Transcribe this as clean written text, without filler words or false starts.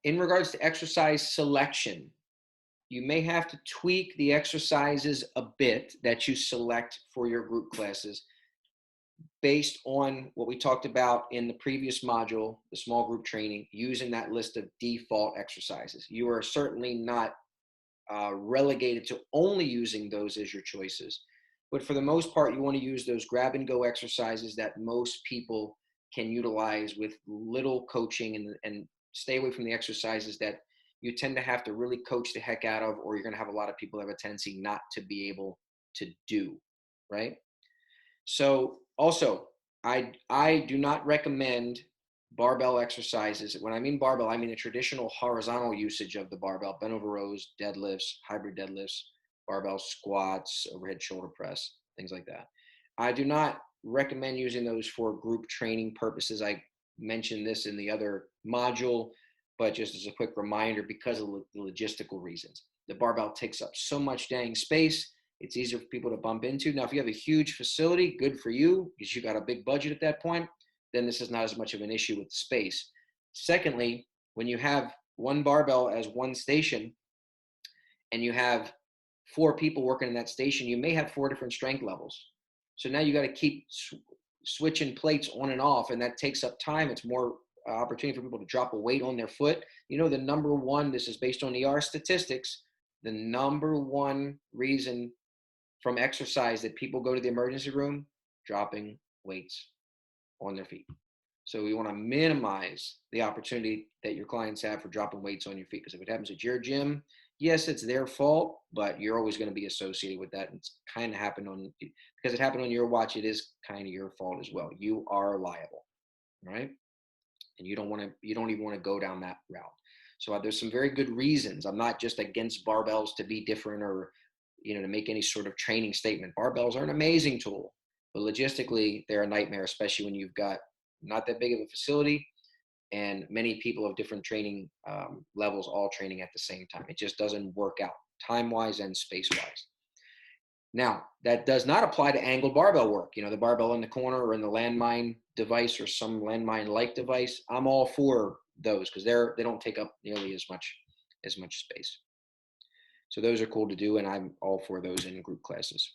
In regards to exercise selection, you may have to tweak the exercises a bit that you select for your group classes based on what we talked about in the previous module, the small group training, using that list of default exercises. You are certainly not relegated to only using those as your choices. But for the most part, you want to use those grab and go exercises that most people can utilize with little coaching, and stay away from the exercises that you tend to have to really coach the heck out of, or you're going to have a lot of people that have a tendency not to be able to do, right? So also, I do not recommend barbell exercises. When I mean barbell, I mean the traditional horizontal usage of the barbell: bent over rows, deadlifts, hybrid deadlifts, barbell squats, overhead shoulder press, things like that. I do not recommend using those for group training purposes. I mentioned this in the other module, but just as a quick reminder, because of the logistical reasons. The barbell takes up so much dang space. It's easier for people to bump into. Now, if you have a huge facility, good for you, because you got a big budget at that point, then this is not as much of an issue with the space. Secondly, when you have one barbell as one station and you have 4 people working in that station, you may have 4 different strength levels. So now you got to keep switching plates on and off, and that takes up time. It's more opportunity for people to drop a weight on their foot. You know, the number one, this is based on ER statistics, the number one reason from exercise that people go to the emergency room: dropping weights on their feet. So we want to minimize the opportunity that your clients have for dropping weights on your feet. Because if it happens at your gym, yes, it's their fault, but you're always going to be associated with that. And it's kind of happened on, because it happened on your watch, it is kind of your fault as well. You are liable, right? And you don't even want to go down that route. So there's some very good reasons. I'm not just against barbells to be different, or, to make any sort of training statement. Barbells are an amazing tool, but logistically they're a nightmare, especially when you've got not that big of a facility and many people of different training levels all training at the same time. It just doesn't work out time-wise and space-wise. Now, that does not apply to angled barbell work. The barbell in the corner or in the landmine device or some landmine-like device. I'm all for those because they don't take up nearly as much space. So those are cool to do, and I'm all for those in group classes.